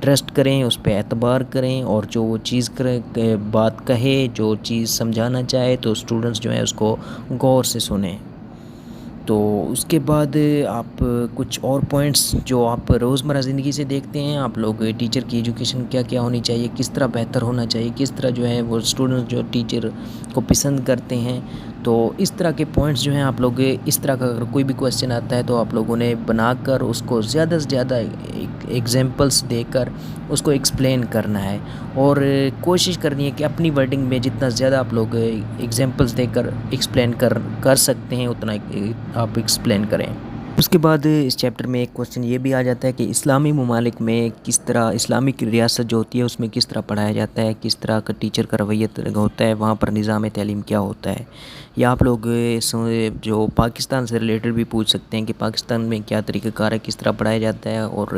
Trust کریں، اس پہ اعتبار کریں، اور جو وہ چیز بات کہے، جو چیز سمجھانا چاہے تو اسٹوڈنٹس جو ہیں اس کو غور سے سنیں۔ تو اس کے بعد آپ کچھ اور پوائنٹس جو آپ روزمرہ زندگی سے دیکھتے ہیں، آپ لوگ ٹیچر کی ایجوکیشن کیا کیا ہونی چاہیے، کس طرح بہتر ہونا چاہیے، کس طرح جو ہے وہ اسٹوڈنٹ جو ٹیچر کو پسند کرتے ہیں، تو اس طرح کے پوائنٹس جو ہیں آپ لوگ اس طرح کا اگر کوئی بھی کویسچن آتا ہے تو آپ لوگوں نے بنا کر اس کو زیادہ سے زیادہ ایگزامپلس دے کر اس کو ایکسپلین کرنا ہے، اور کوشش کرنی ہے کہ اپنی ورڈنگ میں جتنا زیادہ آپ لوگ ایگزامپلس دے کر ایکسپلین کر سکتے ہیں اتنا آپ ایکسپلین کریں۔ اس کے بعد اس چیپٹر میں ایک کویسچن یہ بھی آ جاتا ہے کہ اسلامی ممالک میں کس طرح اسلامک ریاست جو ہوتی ہے اس میں کس طرح پڑھایا جاتا ہے، کس طرح کا ٹیچر کا رویت ہوتا ہے، وہاں پر نظام تعلیم کیا ہوتا ہے، یا آپ لوگ جو پاکستان سے ریلیٹڈ بھی پوچھ سکتے ہیں کہ پاکستان میں کیا طریقہ کار ہے، کس طرح پڑھایا جاتا ہے اور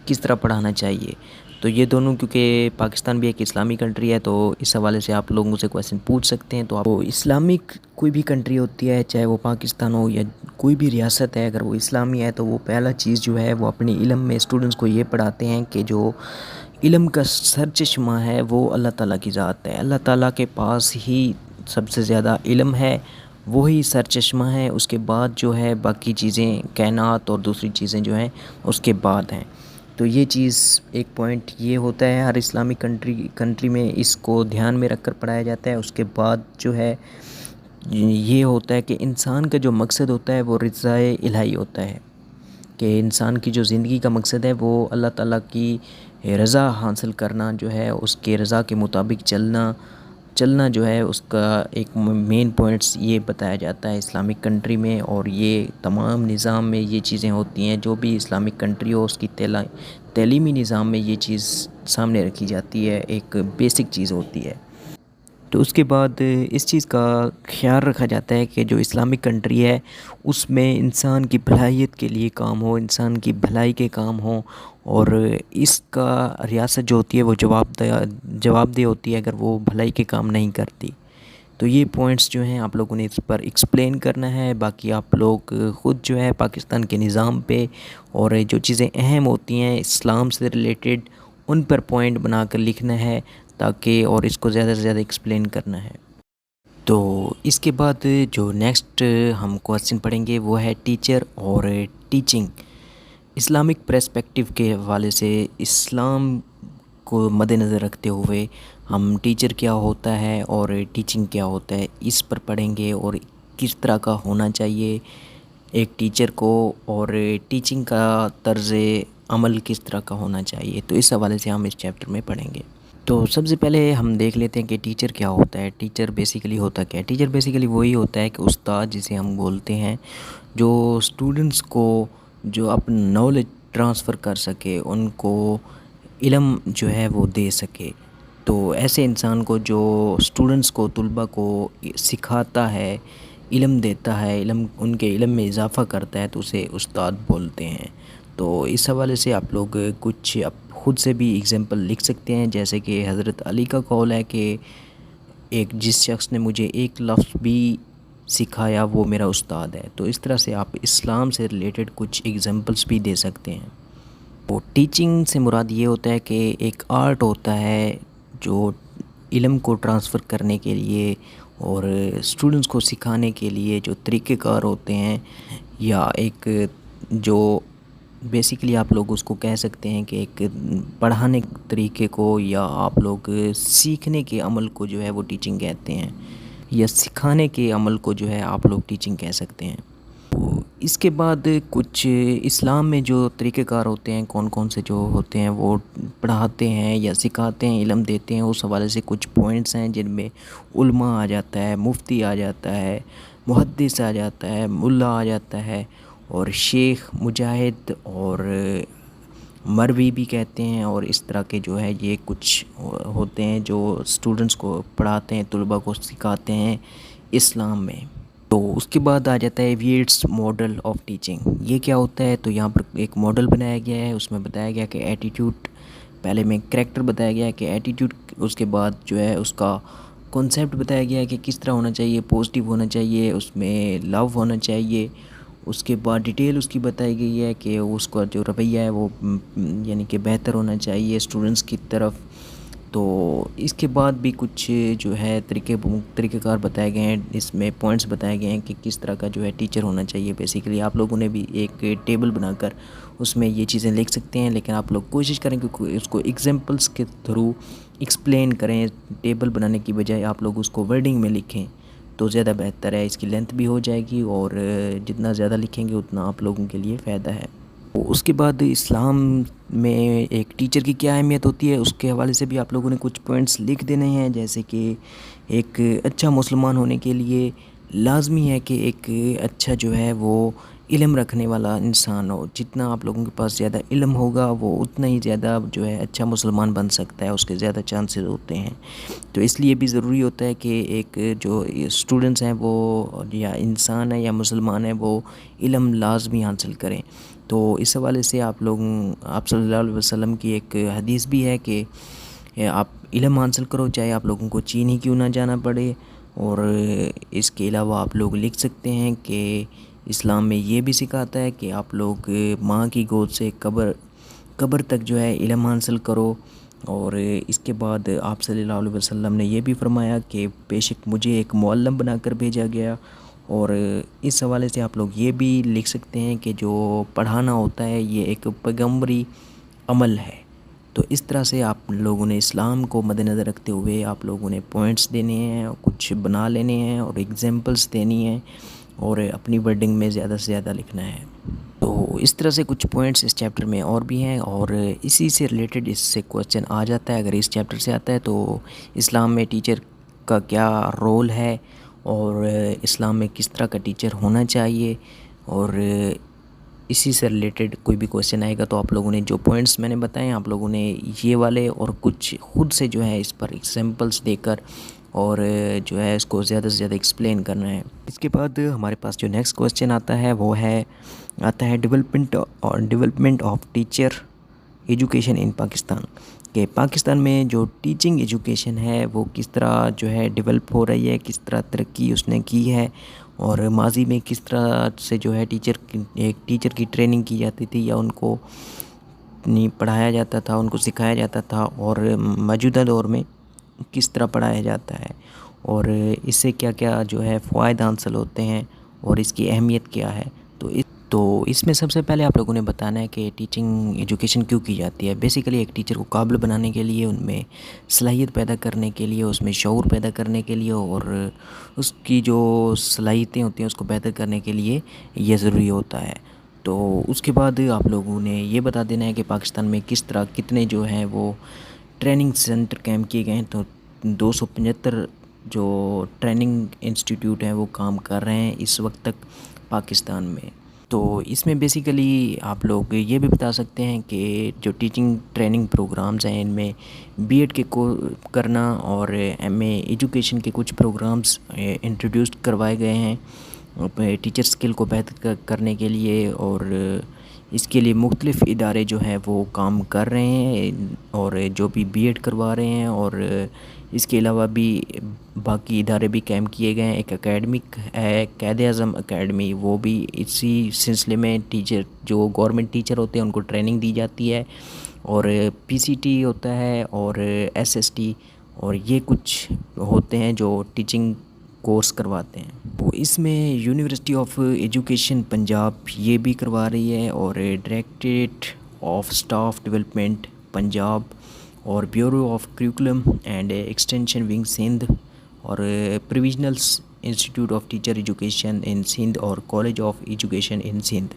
کس طرح پڑھانا چاہیے۔ تو یہ دونوں کیونکہ پاکستان بھی ایک اسلامی کنٹری ہے تو اس حوالے سے آپ لوگوں سے کویسچن پوچھ سکتے ہیں۔ تو آپ اسلامک کوئی بھی کنٹری ہوتی ہے، چاہے وہ پاکستان ہو یا کوئی بھی ریاست ہے، اگر وہ اسلامی ہے تو وہ پہلا چیز جو ہے وہ اپنے علم میں اسٹوڈنٹس کو یہ پڑھاتے ہیں کہ جو علم کا سر چشمہ ہے وہ اللہ تعالیٰ کی ذات ہے، اللہ تعالیٰ کے پاس ہی سب سے زیادہ علم ہے، وہی سر چشمہ ہے، اس کے بعد جو ہے باقی چیزیں کائنات اور دوسری چیزیں جو ہیں اس کے بعد ہیں۔ تو یہ چیز ایک پوائنٹ یہ ہوتا ہے ہر اسلامک کنٹری میں اس کو دھیان میں رکھ کر پڑھایا جاتا ہے۔ اس کے بعد جو ہے یہ ہوتا ہے کہ انسان کا جو مقصد ہوتا ہے وہ رضائے الہی ہوتا ہے، کہ انسان کی جو زندگی کا مقصد ہے وہ اللہ تعالیٰ کی رضا حاصل کرنا جو ہے، اس کے رضا کے مطابق چلنا جو ہے اس کا ایک مین پوائنٹس یہ بتایا جاتا ہے اسلامک کنٹری میں، اور یہ تمام نظام میں یہ چیزیں ہوتی ہیں، جو بھی اسلامک کنٹری ہو اس کی تعلیمی نظام میں یہ چیز سامنے رکھی جاتی ہے، ایک بیسک چیز ہوتی ہے۔ تو اس کے بعد اس چیز کا خیال رکھا جاتا ہے کہ جو اسلامک کنٹری ہے اس میں انسان کی بھلائیت کے لیے کام ہو، انسان کی بھلائی کے کام ہوں، اور اس کا ریاست جو ہوتی ہے وہ جواب دہ ہوتی ہے اگر وہ بھلائی کے کام نہیں کرتی۔ تو یہ پوائنٹس جو ہیں آپ لوگوں نے اس پر ایکسپلین کرنا ہے، باقی آپ لوگ خود جو ہے پاکستان کے نظام پہ اور جو چیزیں اہم ہوتی ہیں اسلام سے ریلیٹڈ ان پر پوائنٹ بنا کر لکھنا ہے تاکہ، اور اس کو زیادہ سے زیادہ ایکسپلین کرنا ہے۔ تو اس کے بعد جو نیکسٹ ہم کویسچن پڑھیں گے وہ ہے ٹیچر اور ٹیچنگ۔ اسلامک پریسپیکٹیو کے حوالے سے اسلام کو مد نظر رکھتے ہوئے ہم ٹیچر کیا ہوتا ہے اور ٹیچنگ کیا ہوتا ہے اس پر پڑھیں گے، اور کس طرح کا ہونا چاہیے ایک ٹیچر کو، اور ٹیچنگ کا طرز عمل کس طرح کا ہونا چاہیے، تو اس حوالے سے ہم اس چیپٹر میں پڑھیں گے۔ تو سب سے پہلے ہم دیکھ لیتے ہیں کہ ٹیچر کیا ہوتا ہے۔ ٹیچر بیسیکلی ہوتا کیا ہے؟ ٹیچر بیسیکلی وہی ہوتا ہے کہ استاد جسے ہم بولتے ہیں، جو اسٹوڈنٹس کو جو اپنا نالج ٹرانسفر کر سکے، ان کو علم جو ہے وہ دے سکے۔ تو ایسے انسان کو جو اسٹوڈنٹس کو، طلباء کو سکھاتا ہے، علم دیتا ہے، ان کے علم میں اضافہ کرتا ہے، تو اسے استاد بولتے ہیں۔ تو اس حوالے سے آپ لوگ کچھ خود سے بھی ایگزامپل لکھ سکتے ہیں، جیسے کہ حضرت علی کا قول ہے کہ جس شخص نے مجھے ایک لفظ بھی سکھایا وہ میرا استاد ہے۔ تو اس طرح سے آپ اسلام سے ریلیٹڈ کچھ ایگزامپلس بھی دے سکتے ہیں۔ وہ ٹیچنگ سے مراد یہ ہوتا ہے کہ ایک آرٹ ہوتا ہے جو علم کو ٹرانسفر کرنے کے لیے اور اسٹوڈنٹس کو سکھانے کے لیے جو طریقہ کار ہوتے ہیں، یا ایک جو بیسیکلی آپ لوگ اس کو کہہ سکتے ہیں کہ ایک پڑھانے کے طریقے کو، یا آپ لوگ سیکھنے کے عمل کو جو ہے وہ ٹیچنگ کہتے ہیں، یا سکھانے کے عمل کو جو ہے آپ لوگ ٹیچنگ کہہ سکتے ہیں۔ اس کے بعد کچھ اسلام میں جو طریقہ کار ہوتے ہیں، کون کون سے جو ہوتے ہیں وہ پڑھاتے ہیں یا سکھاتے ہیں، علم دیتے ہیں، اس حوالے سے کچھ پوائنٹس ہیں جن میں علماء آ جاتا ہے، مفتی آ جاتا ہے، محدث آ جاتا ہے، ملا آ جاتا ہے، اور شیخ، مجاہد اور مروی بھی کہتے ہیں، اور اس طرح کے جو ہے یہ کچھ ہوتے ہیں جو اسٹوڈنٹس کو پڑھاتے ہیں، طلباء کو سکھاتے ہیں اسلام میں۔ تو اس کے بعد آ جاتا ہے ویٹس ماڈل آف ٹیچنگ۔ یہ کیا ہوتا ہے؟ تو یہاں پر ایک ماڈل بنایا گیا ہے، اس میں بتایا گیا کہ ایٹیٹیوڈ، پہلے میں کریکٹر بتایا گیا ہے کہ ایٹیٹیوڈ، اس کے بعد جو ہے اس کا کانسیپٹ بتایا گیا ہے کہ کس طرح ہونا چاہیے، پازیٹیو ہونا چاہیے، اس میں لو ہونا چاہیے، اس کے بعد ڈیٹیل اس کی بتائی گئی ہے کہ اس کا جو رویہ ہے وہ یعنی کہ بہتر ہونا چاہیے اسٹوڈنٹس کی طرف. تو اس کے بعد بھی کچھ جو ہے طریقہ کار بتائے گئے ہیں، اس میں پوائنٹس بتائے گئے ہیں کہ کس طرح کا جو ہے ٹیچر ہونا چاہیے. بیسیکلی آپ لوگوں نے بھی ایک ٹیبل بنا کر اس میں یہ چیزیں لکھ سکتے ہیں، لیکن آپ لوگ کوشش کریں کہ اس کو ایگزامپلس کے تھرو ایکسپلین کریں. ٹیبل بنانے کی بجائے آپ لوگ اس کو ورڈنگ میں لکھیں تو زیادہ بہتر ہے. اس کی لینتھ بھی ہو جائے گی اور جتنا زیادہ لکھیں گے اتنا آپ لوگوں کے لیے فائدہ ہے. اس کے بعد اسلام میں ایک ٹیچر کی کیا اہمیت ہوتی ہے اس کے حوالے سے بھی آپ لوگوں نے کچھ پوائنٹس لکھ دینے ہیں. جیسے کہ ایک اچھا مسلمان ہونے کے لیے لازمی ہے کہ ایک اچھا جو ہے وہ علم رکھنے والا انسان ہو. جتنا آپ لوگوں کے پاس زیادہ علم ہوگا وہ اتنا ہی زیادہ جو ہے اچھا مسلمان بن سکتا ہے، اس کے زیادہ چانسز ہوتے ہیں. تو اس لیے بھی ضروری ہوتا ہے کہ ایک جو اسٹوڈنٹس ہیں وہ یا انسان ہے یا مسلمان ہے وہ علم لازمی حاصل کریں. تو اس حوالے سے آپ صلی اللہ علیہ وسلم کی ایک حدیث بھی ہے کہ آپ علم حاصل کرو چاہے آپ لوگوں کو چین ہی کیوں نہ جانا پڑے. اور اس کے علاوہ آپ لوگ لکھ سکتے ہیں کہ اسلام میں یہ بھی سکھاتا ہے کہ آپ لوگ ماں کی گود سے قبر تک جو ہے علم حاصل کرو. اور اس کے بعد آپ صلی اللہ علیہ وسلم نے یہ بھی فرمایا کہ بے شک مجھے ایک معلم بنا کر بھیجا گیا. اور اس حوالے سے آپ لوگ یہ بھی لکھ سکتے ہیں کہ جو پڑھانا ہوتا ہے یہ ایک پیغمبری عمل ہے. تو اس طرح سے آپ لوگوں نے اسلام کو مد نظر رکھتے ہوئے آپ لوگوں نے پوائنٹس دینے ہیں، کچھ بنا لینے ہیں اور ایگزامپلس دینی ہیں اور اپنی ورڈنگ میں زیادہ سے زیادہ لکھنا ہے. تو اس طرح سے کچھ پوائنٹس اس چیپٹر میں اور بھی ہیں اور اسی سے ریلیٹڈ اس سے کوسچن آ جاتا ہے. اگر اس چیپٹر سے آتا ہے تو اسلام میں ٹیچر کا کیا رول ہے اور اسلام میں کس طرح کا ٹیچر ہونا چاہیے، اور اسی سے ریلیٹڈ کوئی بھی کوسچن آئے گا تو آپ لوگوں نے جو پوائنٹس میں نے بتائے آپ لوگوں نے یہ والے اور کچھ خود سے جو ہے اس پر ایگزامپلس دے کر اور جو ہے اس کو زیادہ سے زیادہ ایکسپلین کرنا ہے. اس کے بعد ہمارے پاس جو نیکسٹ کوسچن آتا ہے وہ آتا ہے ڈیولپمنٹ آف ٹیچر ایجوکیشن ان پاکستان. کہ پاکستان میں جو ٹیچنگ ایجوکیشن ہے وہ کس طرح جو ہے ڈیولپ ہو رہی ہے، کس طرح ترقی اس نے کی ہے، اور ماضی میں کس طرح سے جو ہے ایک ٹیچر کی ٹریننگ کی جاتی تھی یا ان کو پڑھایا جاتا تھا، ان کو سکھایا جاتا تھا، اور موجودہ دور میں کس طرح پڑھایا جاتا ہے اور اس سے کیا کیا جو ہے فوائد حاصل ہوتے ہیں اور اس کی اہمیت کیا ہے. تو اس میں سب سے پہلے آپ لوگوں نے بتانا ہے کہ ٹیچنگ ایجوکیشن کیوں کی جاتی ہے. بیسیکلی ایک ٹیچر کو قابل بنانے کے لیے، ان میں صلاحیت پیدا کرنے کے لیے، اس میں شعور پیدا کرنے کے لیے اور اس کی جو صلاحیتیں ہوتی ہیں اس کو بہتر کرنے کے لیے یہ ضروری ہوتا ہے. تو اس کے بعد آپ لوگوں نے یہ بتا دینا ہے کہ پاکستان میں کتنے جو ہیں وہ ٹریننگ سینٹر قائم کیے گئے ہیں. تو 275 جو ٹریننگ انسٹیٹیوٹ ہیں وہ کام کر رہے ہیں اس وقت تک پاکستان میں. تو اس میں بیسیکلی آپ لوگ یہ بھی بتا سکتے ہیں کہ جو ٹیچنگ ٹریننگ پروگرامز ہیں ان میں بی ایڈ کے کرنا اور ایم اے ایجوکیشن کے کچھ پروگرامز انٹروڈیوس کروائے گئے ہیں ٹیچر سکل کو بہتر کرنے کے لیے. اور اس کے لیے مختلف ادارے جو ہیں وہ کام کر رہے ہیں اور جو بھی بی ایڈ کروا رہے ہیں، اور اس کے علاوہ بھی باقی ادارے بھی قائم کیے گئے ہیں. ایک اکیڈمک ہے قائد اعظم اکیڈمی، وہ بھی اسی سلسلے میں جو گورنمنٹ ٹیچر ہوتے ہیں ان کو ٹریننگ دی جاتی ہے. اور پی سی ٹی ہوتا ہے اور ایس ایس ٹی، اور یہ کچھ ہوتے ہیں جو ٹیچنگ کورس کرواتے ہیں. تو اس میں یونیورسٹی آف ایجوکیشن پنجاب یہ بھی کروا رہی ہے، اور directorate of staff development Punjab, اور bureau of curriculum and extension wing Sindh, اور provisional institute of teacher education in Sindh, اور college of education in Sindh.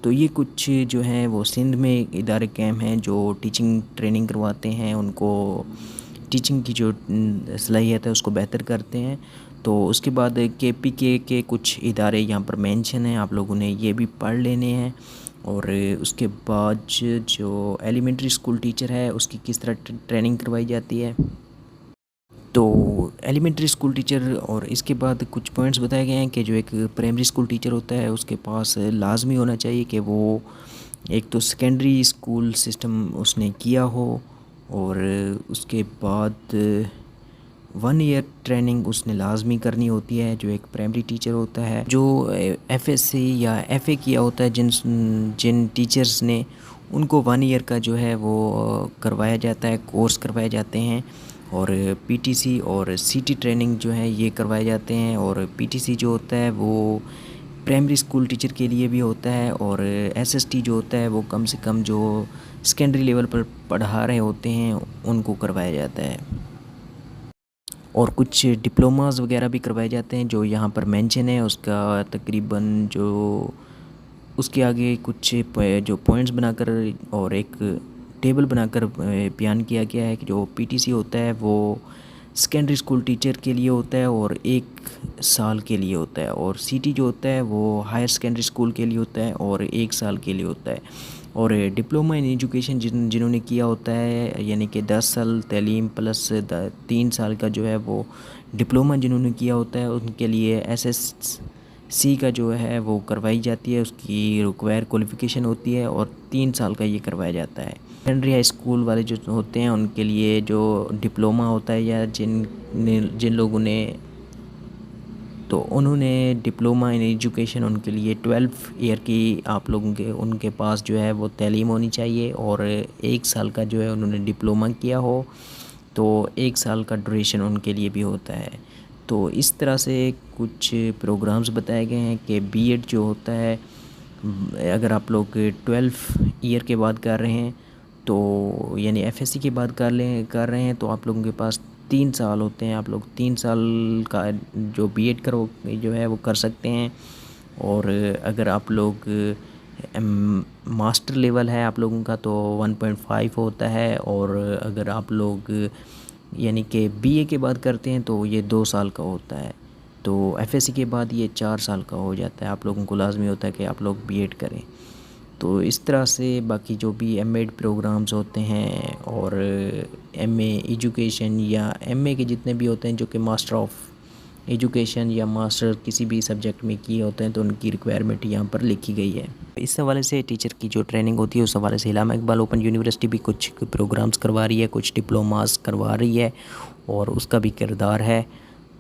تو یہ کچھ جو ہیں وہ سندھ میں ادارے قائم ہیں جو ٹیچنگ ٹریننگ کرواتے ہیں، ان کو ٹیچنگ کی جو صلاحیت ہے اس کو بہتر کرتے ہیں. تو اس کے بعد کے پی کے کچھ ادارے یہاں پر مینشن ہیں، آپ لوگوں نے یہ بھی پڑھ لینے ہیں. اور اس کے بعد جو ایلیمنٹری اسکول ٹیچر ہے اس کی کس طرح ٹریننگ کروائی جاتی ہے. تو ایلیمنٹری اسکول ٹیچر، اور اس کے بعد کچھ پوائنٹس بتائے گئے ہیں کہ جو ایک پرائمری اسکول ٹیچر ہوتا ہے اس کے پاس لازمی ہونا چاہیے کہ وہ ایک تو سیکنڈری اسکول سسٹم اس نے کیا ہو، اور اس کے بعد 1 ایئر ٹریننگ اس نے لازمی کرنی ہوتی ہے، جو ایک پرائمری ٹیچر ہوتا ہے، جو ایف ایس سی یا ایف اے کیا ہوتا ہے، جن ٹیچرز نے، ان کو 1 ایئر کا جو ہے وہ کروایا جاتا ہے، کورس کروائے جاتے ہیں، اور پی ٹی سی اور سی ٹی ٹریننگ جو ہے یہ کروائے جاتے ہیں۔ اور پی ٹی سی جو ہوتا ہے وہ پرائمری اسکول ٹیچر کے لیے بھی ہوتا ہے، اور ایس ایس ٹی جو ہوتا ہے وہ کم سے کم جو سیکنڈری لیول پر پڑھا رہے ہوتے ہیں ان کو کروایا جاتا ہے۔ اور کچھ ڈپلوماز وغیرہ بھی کروائے جاتے ہیں جو یہاں پر مینشن ہے، اس کا تقریباً جو اس کے آگے کچھ جو پوائنٹس بنا کر اور ایک ٹیبل بنا کر بیان کیا گیا ہے کہ جو پی ٹی سی ہوتا ہے وہ سیکنڈری اسکول ٹیچر کے لیے ہوتا ہے اور 1 سال کے لیے ہوتا ہے، اور سی ٹی جو ہوتا ہے وہ ہائر سیکنڈری اسکول کے لیے ہوتا ہے اور 1 سال کے لیے ہوتا ہے۔ اور ڈپلومہ ان ایجوکیشن جنہوں نے کیا ہوتا ہے، یعنی کہ 10 سال تعلیم پلس 3 سال کا جو ہے وہ ڈپلومہ جنہوں نے کیا ہوتا ہے، ان کے لیے ایس ایس سی کا جو ہے وہ کروائی جاتی ہے، اس کی ریکوائر کوالیفیکیشن ہوتی ہے، اور 3 سال کا یہ کروایا جاتا ہے۔ سیکنڈری ہائی اسکول والے جو ہوتے ہیں ان کے لیے جو ڈپلومہ ہوتا ہے، یا جن لوگوں نے، تو انہوں نے ڈپلومہ ان ایجوکیشن، ان کے لیے 12 ایئر کی آپ لوگوں کے ان کے پاس جو ہے وہ تعلیم ہونی چاہیے، اور 1 سال کا جو ہے انہوں نے ڈپلومہ کیا ہو تو 1 سال کا ڈوریشن ان کے لیے بھی ہوتا ہے۔ تو اس طرح سے کچھ پروگرامز بتائے گئے ہیں کہ بی ایڈ جو ہوتا ہے، اگر آپ لوگ 12 ایئر کے بعد کر رہے ہیں تو یعنی ایف ایس سی کے بعد کر رہے ہیں تو آپ لوگوں کے پاس 3 سال ہوتے ہیں، آپ لوگ 3 سال کا جو بی ایڈ جو ہے وہ کر سکتے ہیں۔ اور اگر آپ لوگ ماسٹر لیول ہے آپ لوگوں کا تو 1.5 ہوتا ہے، اور اگر آپ لوگ یعنی کہ بی اے کے بعد کرتے ہیں تو یہ 2 سال کا ہوتا ہے، تو ایف ایس سی کے بعد یہ 4 سال کا ہو جاتا ہے۔ آپ لوگوں کو لازمی ہوتا ہے کہ آپ لوگ بی ایڈ کریں۔ تو اس طرح سے باقی جو بھی ایم ایڈ پروگرامز ہوتے ہیں، اور ایم اے ایجوکیشن یا ایم اے کے جتنے بھی ہوتے ہیں جو کہ ماسٹر آف ایجوکیشن یا ماسٹر کسی بھی سبجیکٹ میں کیے ہوتے ہیں، تو ان کی ریکوائرمنٹ یہاں پر لکھی گئی ہے۔ اس حوالے سے ٹیچر کی جو ٹریننگ ہوتی ہے اس حوالے سے علامہ اقبال اوپن یونیورسٹی بھی کچھ پروگرامز کروا رہی ہے، کچھ ڈپلوماز کروا رہی ہے، اور اس کا بھی کردار ہے،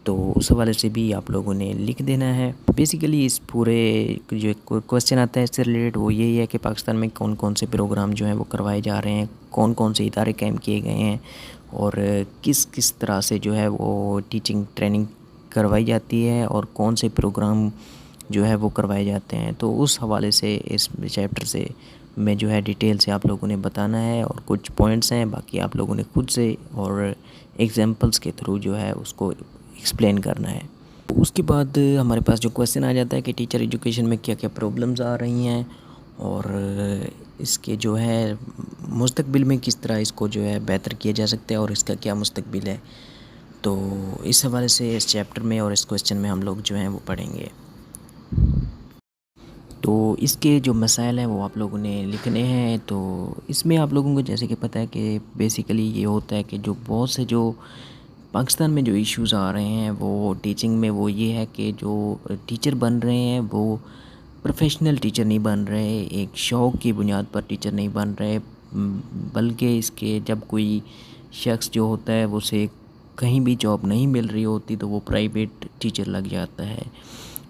تو اس حوالے سے بھی آپ لوگوں نے لکھ دینا ہے۔ بیسیکلی اس پورے جو کویسچن آتا ہے اس سے ریلیٹڈ وہ یہی ہے کہ پاکستان میں کون کون سے پروگرام جو ہیں وہ کروائے جا رہے ہیں، کون کون سے ادارے قائم کیے گئے ہیں، اور کس طرح سے جو ہے وہ ٹیچنگ ٹریننگ کروائی جاتی ہے، اور کون سے پروگرام جو ہے وہ کروائے جاتے ہیں۔ تو اس حوالے سے اس چیپٹر سے میں جو ہے ڈیٹیل سے آپ لوگوں نے بتانا ہے، اور کچھ پوائنٹس ہیں باقی آپ لوگوں نے خود سے اور ایگزامپلس کے تھرو جو ہے اس کو ایکسپلین کرنا ہے۔ اس کے بعد ہمارے پاس جو کویسچن آ جاتا ہے کہ ٹیچر ایجوکیشن میں کیا کیا پرابلمز آ رہی ہیں، اور اس کے جو ہے مستقبل میں کس طرح اس کو جو ہے بہتر کیا جا سکتا ہے، اور اس کا کیا مستقبل ہے، تو اس حوالے سے اس چیپٹر میں اور اس کویسچن میں ہم لوگ جو ہیں وہ پڑھیں گے۔ تو اس کے جو مسائل ہیں وہ آپ لوگوں نے لکھنے ہیں۔ تو اس میں آپ لوگوں کو جیسے کہ پتہ ہے کہ بیسیکلی یہ ہوتا ہے کہ جو بہت سے جو پاکستان میں جو ایشوز آ رہے ہیں وہ ٹیچنگ میں، وہ یہ ہے کہ جو ٹیچر بن رہے ہیں وہ پروفیشنل ٹیچر نہیں بن رہے، ایک شوق کی بنیاد پر ٹیچر نہیں بن رہے، بلکہ اس کے جب کوئی شخص جو ہوتا ہے وہ اسے کہیں بھی جاب نہیں مل رہی ہوتی تو وہ پرائیویٹ ٹیچر لگ جاتا ہے۔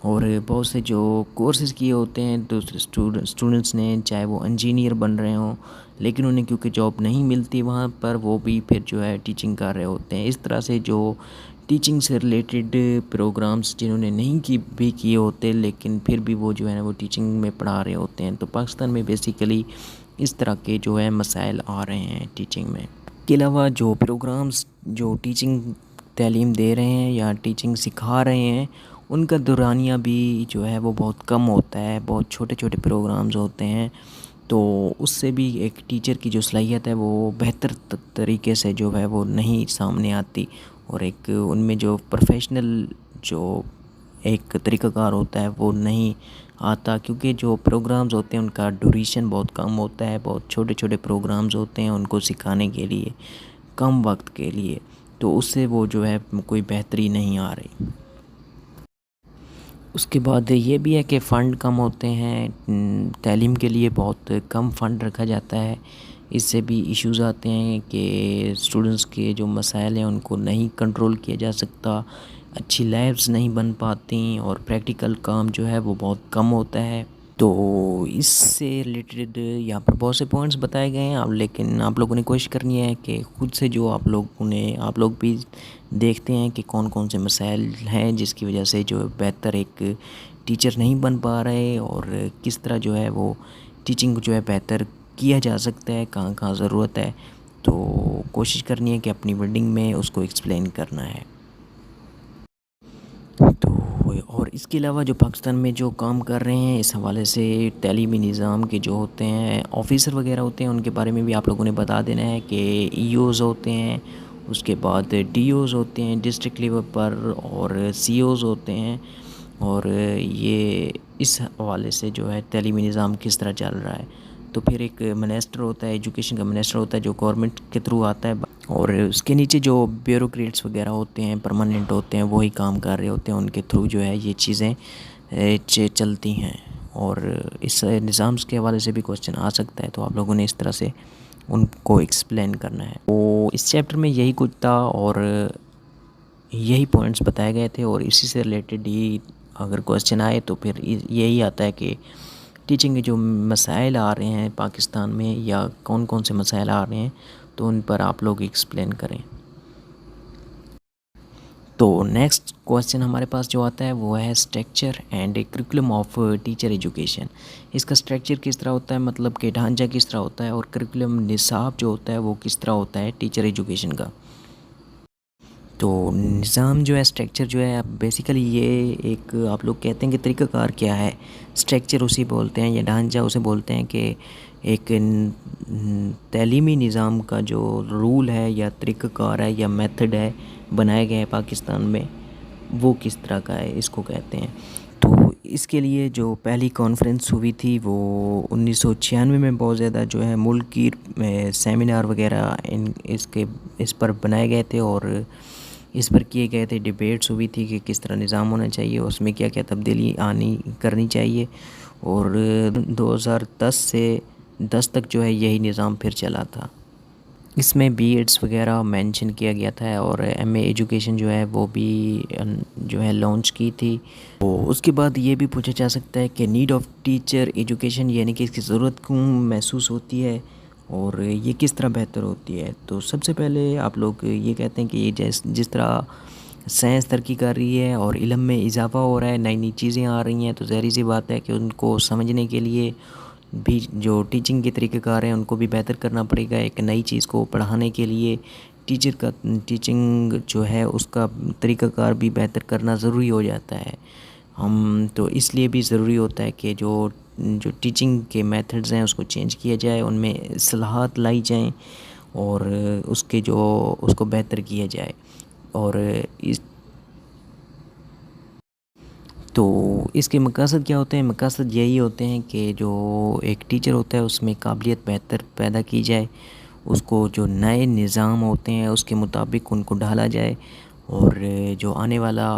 اور بہت سے جو کورسز کیے ہوتے ہیں دوسرے اسٹوڈنٹس نے، چاہے وہ انجینئر بن رہے ہوں، لیکن انہیں کیونکہ جاب نہیں ملتی وہاں پر، وہ بھی پھر جو ہے ٹیچنگ کر رہے ہوتے ہیں۔ اس طرح سے جو ٹیچنگ سے ریلیٹڈ پروگرامز جنہوں نے نہیں بھی کیے ہوتے لیکن پھر بھی وہ جو ہے وہ ٹیچنگ میں پڑھا رہے ہوتے ہیں، تو پاکستان میں بیسیکلی اس طرح کے جو ہے مسائل آ رہے ہیں ٹیچنگ میں۔ اس کے علاوہ جو پروگرامز جو ٹیچنگ تعلیم دے رہے ہیں یا ٹیچنگ سکھا رہے ہیں، ان کا دورانیہ بھی جو ہے وہ بہت کم ہوتا ہے، بہت چھوٹے چھوٹے پروگرامز ہوتے ہیں، تو اس سے بھی ایک ٹیچر کی جو صلاحیت ہے وہ بہتر طریقے سے جو ہے وہ نہیں سامنے آتی، اور ایک ان میں جو پروفیشنل جو ایک طریقہ کار ہوتا ہے وہ نہیں آتا، کیونکہ جو پروگرامز ہوتے ہیں ان کا ڈوریشن بہت کم ہوتا ہے، بہت چھوٹے چھوٹے پروگرامز ہوتے ہیں ان کو سکھانے کے لیے، کم وقت کے لیے، تو اس سے وہ جو ہے کوئی بہتری نہیں آ رہی۔ اس کے بعد یہ بھی ہے کہ فنڈ کم ہوتے ہیں، تعلیم کے لیے بہت کم فنڈ رکھا جاتا ہے، اس سے بھی ایشوز آتے ہیں کہ اسٹوڈنٹس کے جو مسائل ہیں ان کو نہیں کنٹرول کیا جا سکتا، اچھی لیبس نہیں بن پاتی اور پریکٹیکل کام جو ہے وہ بہت کم ہوتا ہے۔ تو اس سے ریلیٹڈ یہاں پر بہت سے پوائنٹس بتائے گئے ہیں، لیکن آپ لوگوں نے کوشش کرنی ہے کہ خود سے جو آپ لوگ بھی دیکھتے ہیں کہ کون کون سے مسائل ہیں جس کی وجہ سے جو بہتر ایک ٹیچر نہیں بن پا رہے، اور کس طرح جو ہے وہ ٹیچنگ جو ہے بہتر کیا جا سکتا ہے، کہاں کہاں ضرورت ہے، تو کوشش کرنی ہے کہ اپنی ورڈنگ میں اس کو ایکسپلین کرنا ہے۔ تو اور اس کے علاوہ جو پاکستان میں جو کام کر رہے ہیں اس حوالے سے تعلیمی نظام کے جو ہوتے ہیں آفیسر وغیرہ ہوتے ہیں، ان کے بارے میں بھی آپ لوگوں نے بتا دینا ہے کہ ای اوز ہوتے ہیں، اس کے بعد ڈی اوز ہوتے ہیں ڈسٹرکٹ لیول پر، اور سی اوز ہوتے ہیں، اور یہ اس حوالے سے جو ہے تعلیمی نظام کس طرح چل رہا ہے۔ تو پھر ایک منسٹر ہوتا ہے، ایجوکیشن کا منسٹر ہوتا ہے جو گورنمنٹ کے تھرو آتا ہے، اور اس کے نیچے جو بیوروکریٹس وغیرہ ہوتے ہیں پرماننٹ ہوتے ہیں وہی کام کر رہے ہوتے ہیں، ان کے تھرو جو ہے یہ چیزیں چلتی ہیں، اور اس نظام کے حوالے سے بھی کوسچن آ سکتا ہے، تو آپ لوگوں نے اس طرح سے ان کو ایکسپلین کرنا ہے۔ تو اس چیپٹر میں یہی کچھ تھا اور یہی پوائنٹس بتائے گئے تھے، اور اسی سے ریلیٹڈ ہی اگر کوسچن آئے تو پھر یہی آتا ہے کہ ٹیچنگ کے جو مسائل آ رہے ہیں پاکستان میں یا کون کون سے مسائل آ رہے ہیں تو ان پر آپ لوگ ایکسپلین کریں۔ تو نیکسٹ کوسچن ہمارے پاس جو آتا ہے وہ ہے structure and curriculum of teacher education. اس کا اسٹرکچر کس طرح ہوتا ہے، مطلب کہ ڈھانچہ کس طرح ہوتا ہے، اور کریکولم نصاب جو ہوتا ہے وہ کس طرح ہوتا ہے ٹیچر ایجوکیشن کا۔ تو نظام جو ہے اسٹرکچر جو ہے بیسیکلی یہ ایک آپ لوگ کہتے ہیں کہ طریقہ کار کیا ہے، اسٹرکچر اسی بولتے ہیں یا ڈھانچہ اسے بولتے ہیں کہ ایک تعلیمی نظام کا جو رول ہے یا طریقہ کار ہے یا میتھڈ ہے بنائے گئے ہیں پاکستان میں، وہ کس طرح کا ہے اس کو کہتے ہیں۔ تو اس کے لیے جو پہلی کانفرنس ہوئی تھی وہ 1996 میں بہت زیادہ جو ہے ملک کی سیمینار وغیرہ اس پر بنائے گئے تھے، اور اس پر کیے گئے تھے، ڈیبیٹس ہوئی تھی کہ کس طرح نظام ہونا چاہیے، اس میں کیا کیا تبدیلی کرنی چاہیے، اور 2010 سے 10 تک جو ہے یہی نظام پھر چلا تھا۔ اس میں بی ایڈس وغیرہ مینشن کیا گیا تھا، اور ایم اے ایجوکیشن جو ہے وہ بھی جو ہے لانچ کی تھی۔ تو اس کے بعد یہ بھی پوچھا جا سکتا ہے کہ نیڈ آف ٹیچر ایجوکیشن یعنی کہ اس کی ضرورت کیوں محسوس ہوتی ہے اور یہ کس طرح بہتر ہوتی ہے۔ تو سب سے پہلے آپ لوگ یہ کہتے ہیں کہ یہ جس طرح سائنس ترقی کر رہی ہے اور علم میں اضافہ ہو رہا ہے، نئی نئی چیزیں آ رہی ہیں، تو ظاہر سی بات ہے کہ ان کو سمجھنے کے لیے بھی جو ٹیچنگ کے طریقہ کار ہیں ان کو بھی بہتر کرنا پڑے گا۔ ایک نئی چیز کو پڑھانے کے لیے ٹیچنگ جو ہے اس کا طریقہ کار بھی بہتر کرنا ضروری ہو جاتا ہے۔ تو اس لیے بھی ضروری ہوتا ہے کہ جو ٹیچنگ کے میتھڈز ہیں اس کو چینج کیا جائے، ان میں اصلاحات لائی جائیں اور اس کو بہتر کیا جائے، اور تو اس کے مقاصد کیا ہوتے ہیں؟ مقاصد یہی ہوتے ہیں کہ جو ایک ٹیچر ہوتا ہے اس میں قابلیت بہتر پیدا کی جائے، اس کو جو نئے نظام ہوتے ہیں اس کے مطابق ان کو ڈھالا جائے، اور جو آنے والا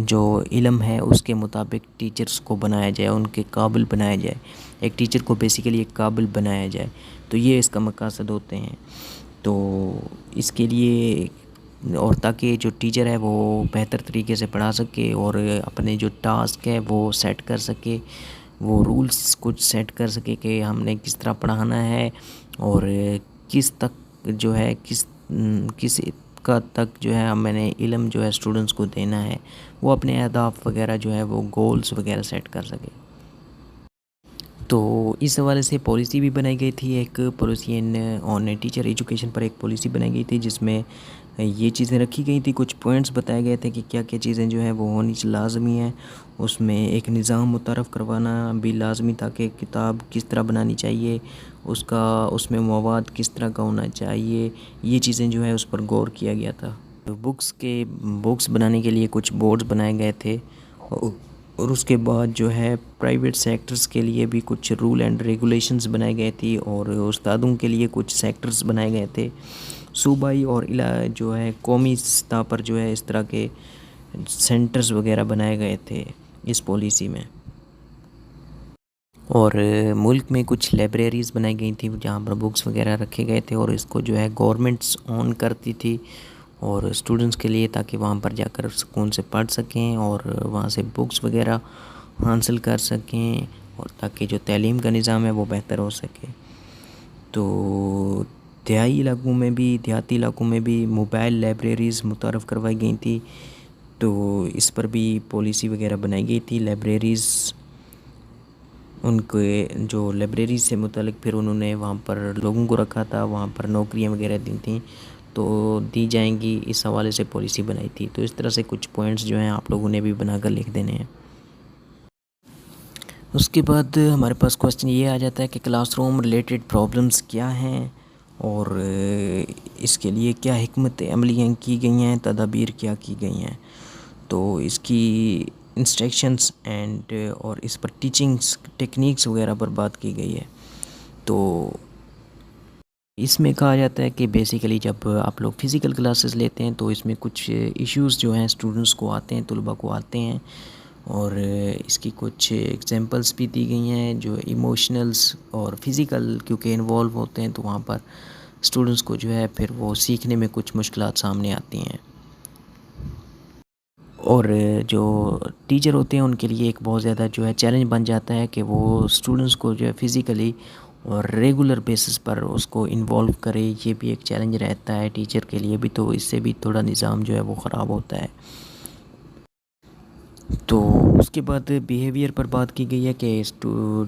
جو علم ہے اس کے مطابق ٹیچرز کو بنایا جائے، ان کے قابل بنایا جائے، ایک ٹیچر کو بیسیکلی ایک قابل بنایا جائے، تو یہ اس کا مقاصد ہوتے ہیں۔ تو اس کے لیے اور تاکہ جو ٹیچر ہے وہ بہتر طریقے سے پڑھا سکے اور اپنے جو ٹاسک ہے وہ سیٹ کر سکے، وہ رولز کچھ سیٹ کر سکے کہ ہم نے کس طرح پڑھانا ہے، اور کس تک جو ہے کس کا تک جو ہے میں نے علم جو ہے اسٹوڈنٹس کو دینا ہے، وہ اپنے اہداف وغیرہ جو ہے وہ گولز وغیرہ سیٹ کر سکے۔ تو اس حوالے سے پالیسی بھی بنائی گئی تھی، ایک پالیسی آن ٹیچر ایجوکیشن پر ایک پالیسی بنائی گئی تھی جس میں یہ چیزیں رکھی گئی تھی، کچھ پوائنٹس بتائے گئے تھے کہ کیا کیا چیزیں جو ہیں وہ ہونی لازمی ہیں۔ اس میں ایک نظام متعارف کروانا بھی لازمی تھا کہ کتاب کس طرح بنانی چاہیے، اس میں مواد کس طرح کا ہونا چاہیے، یہ چیزیں جو ہے اس پر غور کیا گیا تھا۔ بکس بنانے کے لیے کچھ بورڈز بنائے گئے تھے، اور اس کے بعد جو ہے پرائیویٹ سیکٹرز کے لیے بھی کچھ رول اینڈ ریگولیشنز بنائی گئی تھی، اور استادوں کے لیے کچھ سیکٹرز بنائے گئے تھے۔ صوبائی اور جو ہے قومی سطح پر جو ہے اس طرح کے سینٹرز وغیرہ بنائے گئے تھے اس پالیسی میں، اور ملک میں کچھ لائبریریز بنائی گئی تھیں جہاں پر بکس وغیرہ رکھے گئے تھے، اور اس کو جو ہے گورنمنٹس اون کرتی تھی اور اسٹوڈنٹس کے لیے، تاکہ وہاں پر جا کر سکون سے پڑھ سکیں اور وہاں سے بکس وغیرہ حاصل کر سکیں، اور تاکہ جو تعلیم کا نظام ہے وہ بہتر ہو سکے۔ تو دیہاتی علاقوں میں بھی موبائل لائبریریز متعارف کروائی گئی تھی، تو اس پر بھی پالیسی وغیرہ بنائی گئی تھی۔ لائبریریز ان کے جو لائبریری سے متعلق پھر انہوں نے وہاں پر لوگوں کو رکھا تھا، وہاں پر نوکریاں وغیرہ دی تھیں تو دی جائیں گی، اس حوالے سے پالیسی بنائی تھی۔ تو اس طرح سے کچھ پوائنٹس جو ہیں آپ لوگوں نے بھی بنا کر لکھ دینے ہیں۔ اس کے بعد ہمارے پاس کویسچن یہ آ جاتا ہے کہ کلاس روم ریلیٹڈ پرابلمس کیا ہیں، اور اس کے لیے کیا حکمت عملیاں کی گئی ہیں، تدابیر کیا کی گئی ہیں۔ تو اس کی انسٹرکشنس اور اس پر ٹیچنگس ٹیکنیکس وغیرہ پر بات کی گئی ہے۔ تو اس میں کہا جاتا ہے کہ بیسیکلی جب آپ لوگ فزیکل کلاسز لیتے ہیں تو اس میں کچھ ایشوز جو ہیں اسٹوڈنٹس کو آتے ہیں، طلباء کو آتے ہیں، اور اس کی کچھ ایگزامپلس بھی دی گئی ہیں جو ایموشنلس اور فزیکل کیونکہ انوالو ہوتے ہیں، تو وہاں پر اسٹوڈنٹس کو جو ہے پھر وہ سیکھنے میں کچھ مشکلات سامنے آتی ہیں، اور جو ٹیچر ہوتے ہیں ان کے لیے ایک بہت زیادہ جو ہے چیلنج بن جاتا ہے کہ وہ اسٹوڈنٹس کو جو ہے فزیکلی اور ریگولر بیسس پر اس کو انوالو کرے۔ یہ بھی ایک چیلنج رہتا ہے ٹیچر کے لیے بھی، تو اس سے بھی تھوڑا نظام جو ہے وہ خراب ہوتا ہے۔ تو اس کے بعد بیہیویئر پر بات کی گئی ہے کہ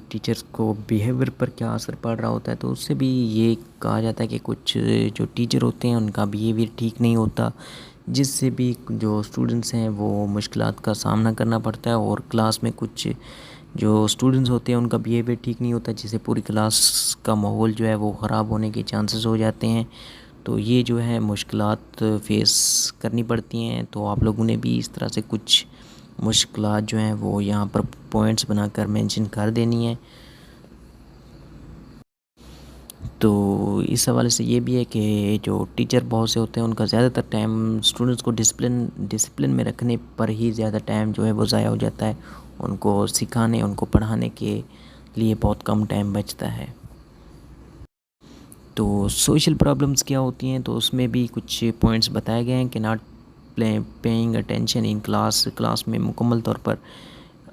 ٹیچرس کو بیہیویئر پر کیا اثر پڑ رہا ہوتا ہے، تو اس سے بھی یہ کہا جاتا ہے کہ کچھ جو ٹیچر ہوتے ہیں ان کا بیہیویئر ٹھیک نہیں ہوتا، جس سے بھی جو اسٹوڈنٹس ہیں وہ مشکلات کا سامنا کرنا پڑتا ہے، اور کلاس میں کچھ جو اسٹوڈنٹس ہوتے ہیں ان کا بیہیویئر ٹھیک نہیں ہوتا، جس سے پوری کلاس کا ماحول جو ہے وہ خراب ہونے کے چانسز ہو جاتے ہیں۔ تو یہ جو ہے مشکلات فیس کرنی پڑتی ہیں، تو آپ لوگوں نے بھی اس طرح سے کچھ مشکلات جو ہیں وہ یہاں پر پوائنٹس بنا کر مینشن کر دینی ہے۔ تو اس حوالے سے یہ بھی ہے کہ جو ٹیچر بہت سے ہوتے ہیں ان کا زیادہ تر ٹائم اسٹوڈنٹس کو ڈسپلن میں رکھنے پر ہی زیادہ ٹائم جو ہے وہ ضائع ہو جاتا ہے، ان کو سکھانے ان کو پڑھانے کے لیے بہت کم ٹائم بچتا ہے۔ تو سوشل پرابلمس کیا ہوتی ہیں، تو اس میں بھی کچھ پوائنٹس بتائے گئے ہیں کہ not paying attention in class میں مکمل طور پر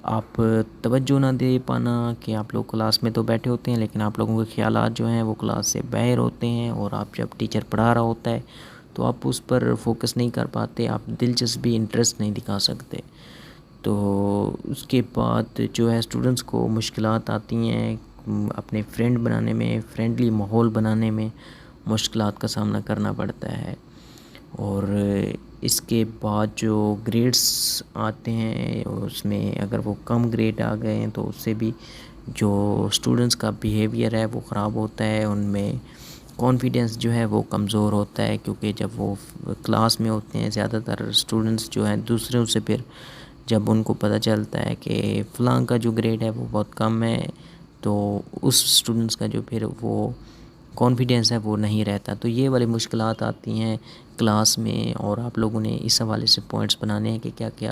آپ توجہ نہ دے پانا، کہ آپ لوگ کلاس میں تو بیٹھے ہوتے ہیں لیکن آپ لوگوں کے خیالات جو ہیں وہ کلاس سے باہر ہوتے ہیں، اور آپ جب ٹیچر پڑھا رہا ہوتا ہے تو آپ اس پر فوکس نہیں کر پاتے، آپ دلچسپی انٹرسٹ نہیں دکھا سکتے۔ تو اس کے بعد جو ہے اسٹوڈنٹس کو مشکلات آتی ہیں اپنے فرینڈ بنانے میں، فرینڈلی ماحول بنانے میں مشکلات کا سامنا کرنا پڑتا ہے، اور اس کے بعد جو گریڈس آتے ہیں اس میں اگر وہ کم گریڈ آ گئے ہیں تو اس سے بھی جو اسٹوڈنٹس کا بیہیویئر ہے وہ خراب ہوتا ہے، ان میں کانفیڈنس جو ہے وہ کمزور ہوتا ہے، کیونکہ جب وہ کلاس میں ہوتے ہیں زیادہ تر اسٹوڈنٹس جو ہیں دوسروں سے پھر جب ان کو پتہ چلتا ہے کہ فلاں کا جو گریڈ ہے وہ بہت کم ہے، تو اس اسٹوڈنٹس کا جو پھر وہ کانفیڈنس ہے وہ نہیں رہتا۔ تو یہ والی مشکلات آتی ہیں کلاس میں، اور آپ لوگوں نے اس حوالے سے پوائنٹس بنانے ہیں کہ کیا کیا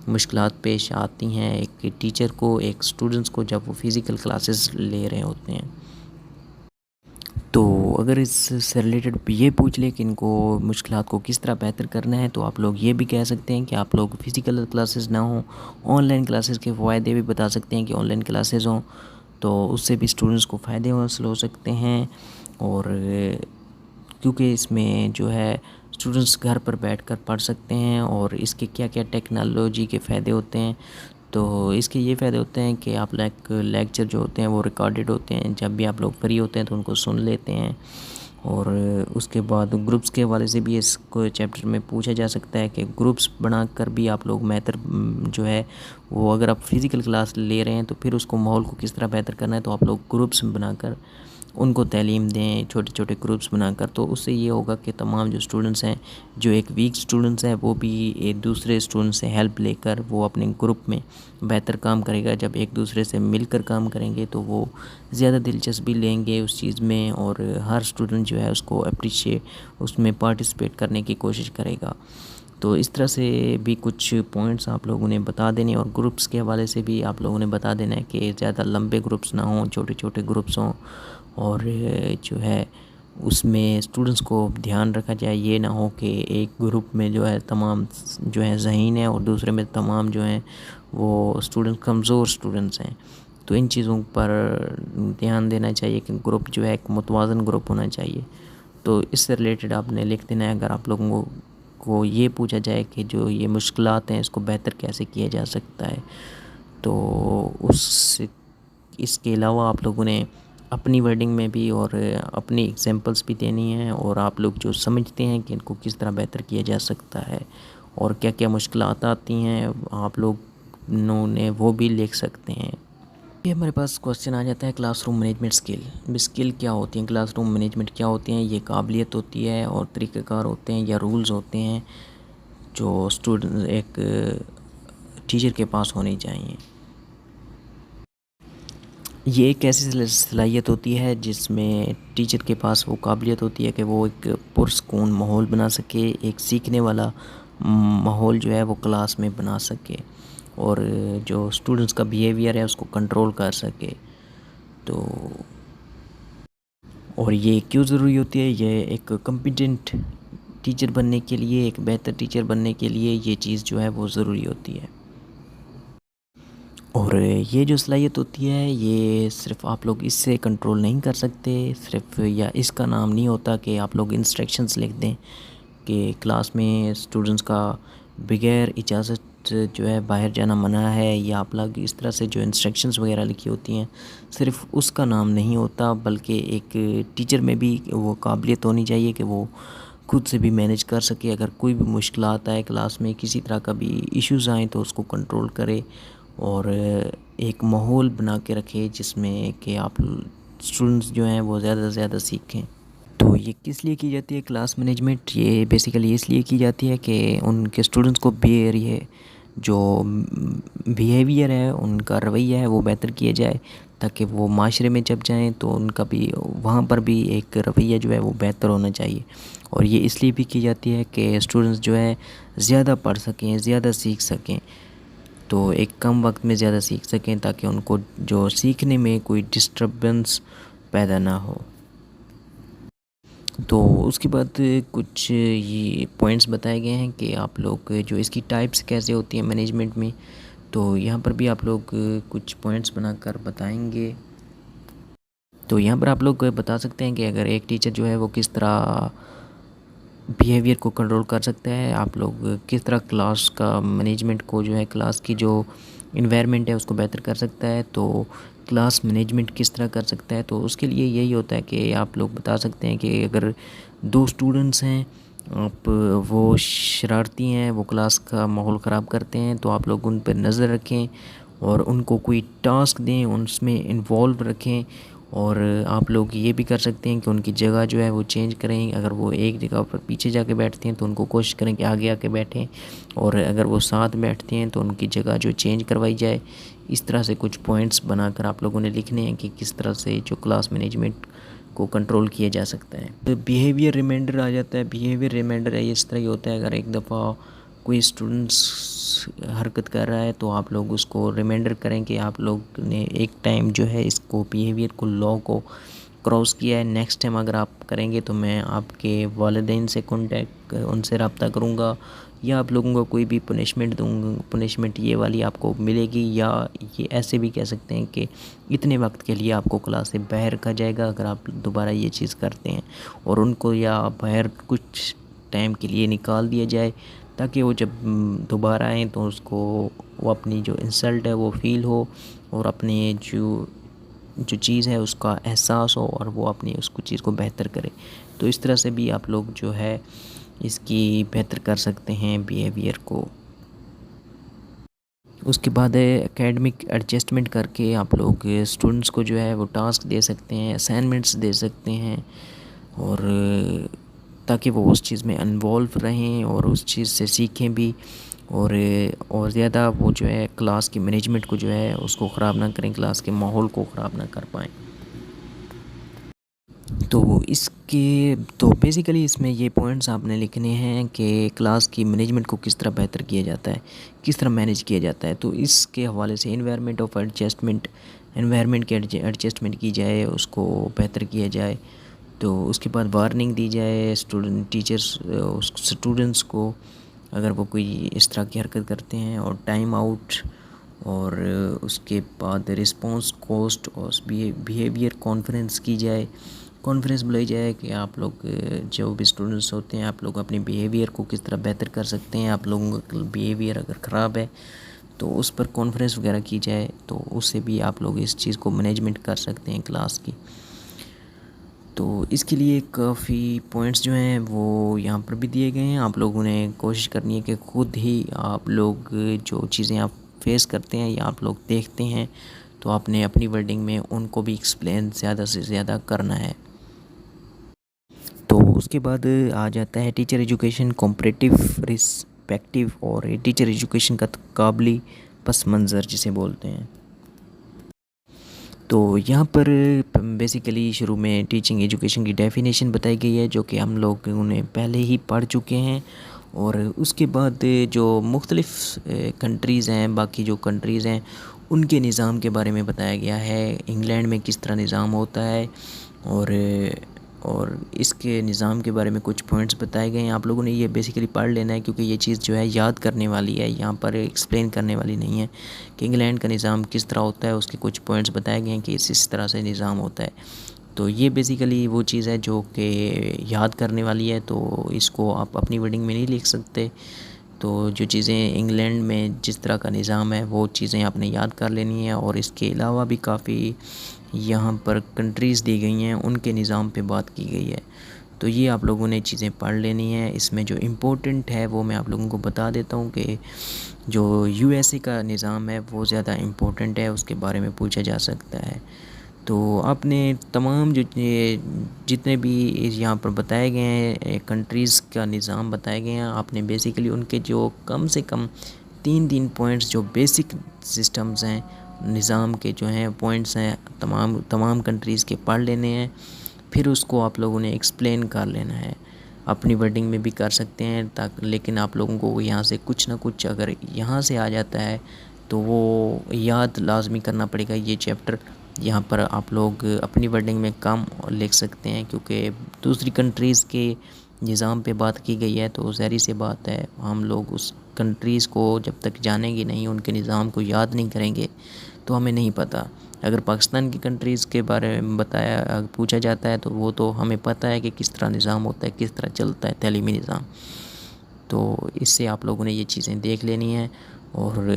مشکلات پیش آتی ہیں ایک ٹیچر کو ایک اسٹوڈنٹس کو جب وہ فزیکل کلاسز لے رہے ہوتے ہیں۔ تو اگر اس سے ریلیٹڈ یہ پوچھ لے کہ ان کو مشکلات کو کس طرح بہتر کرنا ہے، تو آپ لوگ یہ بھی کہہ سکتے ہیں کہ آپ لوگ فزیکل کلاسز نہ ہوں، آن لائن کلاسز کے فوائد بھی بتا سکتے ہیں کہ آن لائن کلاسز ہوں تو اس سے بھی اسٹوڈنٹس کو فائدے حاصل ہو سکتے ہیں، اور کیونکہ اس میں جو ہے اسٹوڈنٹس گھر پر بیٹھ کر پڑھ سکتے ہیں، اور اس کے کیا کیا ٹیکنالوجی کے فائدے ہوتے ہیں، تو اس کے یہ فائدے ہوتے ہیں کہ آپ لیکچر جو ہوتے ہیں وہ ریکارڈڈ ہوتے ہیں، جب بھی آپ لوگ فری ہوتے ہیں تو ان کو سن لیتے ہیں، اور اس کے بعد گروپس کے حوالے سے بھی اس کو چیپٹر میں پوچھا جا سکتا ہے کہ گروپس بنا کر بھی آپ لوگ بہتر جو ہے وہ اگر آپ فزیکل کلاس لے رہے ہیں تو پھر اس کو ماحول کو کس طرح بہتر کرنا ہے، تو آپ لوگ گروپس بنا کر ان کو تعلیم دیں، چھوٹے چھوٹے گروپس بنا کر، تو اس سے یہ ہوگا کہ تمام جو اسٹوڈنٹس ہیں جو ایک ویک اسٹوڈنٹس ہیں وہ بھی ایک دوسرے اسٹوڈنٹ سے ہیلپ لے کر وہ اپنے گروپ میں بہتر کام کرے گا۔ جب ایک دوسرے سے مل کر کام کریں گے تو وہ زیادہ دلچسپی لیں گے اس چیز میں، اور ہر اسٹوڈنٹ جو ہے اس کو اپریشیٹ اس میں پارٹیسپیٹ کرنے کی کوشش کرے گا۔ تو اس طرح سے بھی کچھ پوائنٹس آپ لوگوں نے بتا دینے، اور گروپس کے حوالے سے بھی آپ لوگوں نے بتا دینا ہے کہ زیادہ لمبے گروپس نہ ہوں، چھوٹے چھوٹے گروپس ہوں، اور جو ہے اس میں اسٹوڈنٹس کو دھیان رکھا جائے، یہ نہ ہو کہ ایک گروپ میں جو ہے تمام جو ہیں ذہین ہیں اور دوسرے میں تمام جو ہیں وہ اسٹوڈنٹ کمزور اسٹوڈنٹس ہیں۔ تو ان چیزوں پر دھیان دینا چاہیے کہ گروپ جو ہے ایک متوازن گروپ ہونا چاہیے۔ تو اس سے ریلیٹڈ آپ نے لکھ دینا ہے۔ اگر آپ لوگوں کو یہ پوچھا جائے کہ جو یہ مشکلات ہیں اس کو بہتر کیسے کیا جا سکتا ہے، تو اس کے علاوہ آپ لوگوں نے اپنی ورڈنگ میں بھی اور اپنی ایگزامپلس بھی دینی ہیں، اور آپ لوگ جو سمجھتے ہیں کہ ان کو کس طرح بہتر کیا جا سکتا ہے اور کیا کیا مشکلات آتی ہیں آپ لوگوں نے وہ بھی لکھ سکتے ہیں۔ یہ ہمارے پاس کوسچن آ جاتا ہے کلاس روم مینجمنٹ اسکل کیا ہوتی ہیں، کلاس روم مینجمنٹ کیا ہوتی ہیں۔ یہ قابلیت ہوتی ہے اور طریقہ کار ہوتے ہیں یا رولز ہوتے ہیں جو اسٹوڈنٹ ایک ٹیچر کے پاس ہونے چاہیے۔ یہ ایک ایسی صلاحیت ہوتی ہے جس میں ٹیچر کے پاس وہ قابلیت ہوتی ہے کہ وہ ایک پرسکون ماحول بنا سکے، ایک سیکھنے والا ماحول جو ہے وہ کلاس میں بنا سکے، اور جو اسٹوڈنٹس کا بیہیویئر ہے اس کو کنٹرول کر سکے۔ تو اور یہ کیوں ضروری ہوتی ہے؟ یہ ایک کمپیٹنٹ ٹیچر بننے کے لیے، ایک بہتر ٹیچر بننے کے لیے یہ چیز جو ہے وہ ضروری ہوتی ہے۔ اور یہ جو صلاحیت ہوتی ہے یہ صرف آپ لوگ اس سے کنٹرول نہیں کر سکتے صرف، یا اس کا نام نہیں ہوتا کہ آپ لوگ انسٹرکشنز لکھ دیں کہ کلاس میں اسٹوڈنٹس کا بغیر اجازت جو ہے باہر جانا منع ہے، یا آپ لوگ اس طرح سے جو انسٹرکشنز وغیرہ لکھی ہوتی ہیں صرف اس کا نام نہیں ہوتا، بلکہ ایک ٹیچر میں بھی وہ قابلیت ہونی چاہیے کہ وہ خود سے بھی مینج کر سکے۔ اگر کوئی بھی مشکلات آئے کلاس میں، کسی طرح کا بھی ایشوز آئیں تو اس کو کنٹرول کرے اور ایک ماحول بنا کے رکھے جس میں کہ آپ اسٹوڈنٹس جو ہیں وہ زیادہ سے زیادہ سیکھیں۔ تو یہ کس لیے کی جاتی ہے کلاس مینجمنٹ؟ یہ بیسیکلی اس لیے کی جاتی ہے کہ ان کے اسٹوڈنٹس کو جو بیہیویئر ہے، ان کا رویہ ہے وہ بہتر کیا جائے، تاکہ وہ معاشرے میں جب جائیں تو ان کا بھی وہاں پر بھی ایک رویہ جو ہے وہ بہتر ہونا چاہیے۔ اور یہ اس لیے بھی کی جاتی ہے کہ اسٹوڈنٹس جو ہے زیادہ پڑھ سکیں، زیادہ سیکھ سکیں، تو ایک کم وقت میں زیادہ سیکھ سکیں، تاکہ ان کو جو سیکھنے میں کوئی ڈسٹربنس پیدا نہ ہو۔ تو اس کے بعد کچھ یہ پوائنٹس بتائے گئے ہیں کہ آپ لوگ جو اس کی ٹائپس کیسے ہوتی ہیں مینجمنٹ میں، تو یہاں پر بھی آپ لوگ کچھ پوائنٹس بنا کر بتائیں گے۔ تو یہاں پر آپ لوگ بتا سکتے ہیں کہ اگر ایک ٹیچر جو ہے وہ کس طرح بیہیویئر کو کنٹرول کر سکتا ہے، آپ لوگ کس طرح کلاس کا مینجمنٹ کو جو ہے کلاس کی جو انوائرمنٹ ہے اس کو بہتر کر سکتا ہے، تو کلاس مینجمنٹ کس طرح کر سکتا ہے، تو اس کے لیے یہی ہوتا ہے کہ آپ لوگ بتا سکتے ہیں کہ اگر دو اسٹوڈنٹس ہیں، آپ وہ شرارتی ہیں، وہ کلاس کا ماحول خراب کرتے ہیں، تو آپ لوگ ان پہ نظر رکھیں اور ان کو کوئی ٹاسک دیں، اس میں انوالو رکھیں، اور آپ لوگ یہ بھی کر سکتے ہیں کہ ان کی جگہ جو ہے وہ چینج کریں۔ اگر وہ ایک جگہ پر پیچھے جا کے بیٹھتے ہیں تو ان کو کوشش کریں کہ آگے آ کے بیٹھیں، اور اگر وہ ساتھ بیٹھتے ہیں تو ان کی جگہ جو چینج کروائی جائے۔ اس طرح سے کچھ پوائنٹس بنا کر آپ لوگوں نے لکھنے ہیں کہ کس طرح سے جو کلاس مینجمنٹ کو کنٹرول کیا جا سکتا ہے۔ بیہیویئر ریمائنڈر آ جاتا ہے۔ بیہیویئر ریمائنڈر ہے اس طرح ہی ہوتا ہے، اگر ایک دفعہ کوئی اسٹوڈنٹس حرکت کر رہا ہے تو آپ لوگ اس کو ریمائنڈر کریں کہ آپ لوگ نے ایک ٹائم جو ہے اس کو بیہیویئر کو لا کو کراس کیا ہے، نیکسٹ ٹائم اگر آپ کریں گے تو میں آپ کے والدین سے ان سے رابطہ کروں گا، یا آپ لوگوں کو کوئی بھی پنشمنٹ دوں گا، پنشمنٹ یہ والی آپ کو ملے گی، یا یہ ایسے بھی کہہ سکتے ہیں کہ اتنے وقت کے لیے آپ کو کلاس سے باہر رکھا جائے گا اگر آپ دوبارہ یہ چیز کرتے ہیں، اور ان کو یا باہر کچھ ٹائم کے لیے نکال دیا جائے، تاکہ وہ جب دوبارہ آئیں تو اس کو وہ اپنی جو انسلٹ ہے وہ فیل ہو، اور اپنے جو چیز ہے اس کا احساس ہو، اور وہ اپنی اس کو چیز کو بہتر کرے۔ تو اس طرح سے بھی آپ لوگ جو ہے اس کی بہتر کر سکتے ہیں بیہیویئر کو۔ اس کے بعد اکیڈمک ایڈجسٹمنٹ کر کے آپ لوگ اسٹوڈنٹس کو جو ہے وہ ٹاسک دے سکتے ہیں، اسائنمنٹس دے سکتے ہیں، اور تاکہ وہ اس چیز میں انوالو رہیں اور اس چیز سے سیکھیں بھی، اور زیادہ وہ جو ہے کلاس کی مینجمنٹ کو جو ہے اس کو خراب نہ کریں، کلاس کے ماحول کو خراب نہ کر پائیں۔ تو اس کے تو بیسیکلی اس میں یہ پوائنٹس آپ نے لکھنے ہیں کہ کلاس کی مینجمنٹ کو کس طرح بہتر کیا جاتا ہے، کس طرح مینیج کیا جاتا ہے. تو اس کے حوالے سے انوائرمنٹ کے ایڈجسٹمنٹ کی جائے، اس کو بہتر کیا جائے. تو اس کے بعد وارننگ دی جائے اسٹوڈنٹس کو اگر وہ کوئی اس طرح کی حرکت کرتے ہیں، اور ٹائم آؤٹ، اور اس کے بعد رسپانس کوسٹ اور بیہیویئر کانفرنس کی جائے. کانفرنس بلائی جائے کہ آپ لوگ جو بھی اسٹوڈنٹس ہوتے ہیں، آپ لوگ اپنے بیہیویئر کو کس طرح بہتر کر سکتے ہیں. آپ لوگوں کا بیہیویئر اگر خراب ہے تو اس پر کانفرنس وغیرہ کی جائے، تو اس سے بھی آپ لوگ اس چیز کو مینجمنٹ کر سکتے ہیں کلاس کی. تو اس کے لیے کافی پوائنٹس جو ہیں وہ یہاں پر بھی دیے گئے ہیں. آپ لوگوں نے کوشش کرنی ہے کہ خود ہی آپ لوگ جو چیزیں آپ فیس کرتے ہیں یا آپ لوگ دیکھتے ہیں، تو آپ نے اپنی ورڈنگ میں ان کو بھی ایکسپلین زیادہ سے زیادہ کرنا ہے. تو اس کے بعد آ جاتا ہے ٹیچر ایجوکیشن کمپریٹیو رسپیکٹیو، اور ٹیچر ایجوکیشن کا تقابلی پس منظر جسے بولتے ہیں. تو یہاں پر بیسیکلی شروع میں ٹیچنگ ایجوکیشن کی ڈیفینیشن بتائی گئی ہے، جو کہ ہم لوگ انہیں پہلے ہی پڑھ چکے ہیں. اور اس کے بعد جو مختلف کنٹریز ہیں، باقی جو کنٹریز ہیں، ان کے نظام کے بارے میں بتایا گیا ہے. انگلینڈ میں کس طرح نظام ہوتا ہے، اور اس کے نظام کے بارے میں کچھ پوائنٹس بتائے گئے ہیں. آپ لوگوں نے یہ بیسیکلی پڑھ لینا ہے، کیونکہ یہ چیز جو ہے یاد کرنے والی ہے، یہاں پر ایکسپلین کرنے والی نہیں ہے کہ انگلینڈ کا نظام کس طرح ہوتا ہے. اس کے کچھ پوائنٹس بتائے گئے ہیں کہ اس طرح سے نظام ہوتا ہے. تو یہ بیسیکلی وہ چیز ہے جو کہ یاد کرنے والی ہے، تو اس کو آپ اپنی ورڈنگ میں نہیں لکھ سکتے. تو جو چیزیں انگلینڈ میں جس طرح کا نظام ہے وہ چیزیں آپ نے یاد کر لینی ہیں. اور اس کے علاوہ بھی کافی یہاں پر کنٹریز دی گئی ہیں، ان کے نظام پہ بات کی گئی ہے. تو یہ آپ لوگوں نے چیزیں پڑھ لینی ہیں. اس میں جو امپورٹنٹ ہے وہ میں آپ لوگوں کو بتا دیتا ہوں کہ جو یو ایس اے کا نظام ہے وہ زیادہ امپورٹنٹ ہے، اس کے بارے میں پوچھا جا سکتا ہے. تو آپ نے تمام جتنے بھی یہاں پر بتائے گئے ہیں کنٹریز کا نظام بتائے گئے ہیں، آپ نے بیسیکلی ان کے جو کم سے کم 3 پوائنٹس جو بیسک سسٹمز ہیں، نظام کے جو ہیں پوائنٹس ہیں، تمام کنٹریز کے پڑھ لینے ہیں. پھر اس کو آپ لوگوں نے ایکسپلین کر لینا ہے. اپنی ورڈنگ میں بھی کر سکتے ہیں، لیکن آپ لوگوں کو یہاں سے کچھ نہ کچھ اگر یہاں سے آ جاتا ہے تو وہ یاد لازمی کرنا پڑے گا. یہ چیپٹر یہاں پر آپ لوگ اپنی ورڈنگ میں کم لکھ سکتے ہیں، کیونکہ دوسری کنٹریز کے نظام پہ بات کی گئی ہے. تو ظاہری سی بات ہے، ہم لوگ اس کنٹریز کو جب تک جانیں گے نہیں، ان کے نظام کو یاد نہیں کریں گے، تو ہمیں نہیں پتہ. اگر پاکستان کی کنٹریز کے بارے میں پوچھا جاتا ہے تو وہ تو ہمیں پتہ ہے کہ کس طرح نظام ہوتا ہے، کس طرح چلتا ہے تعلیمی نظام. تو اس سے آپ لوگوں نے یہ چیزیں دیکھ لینی ہیں. اور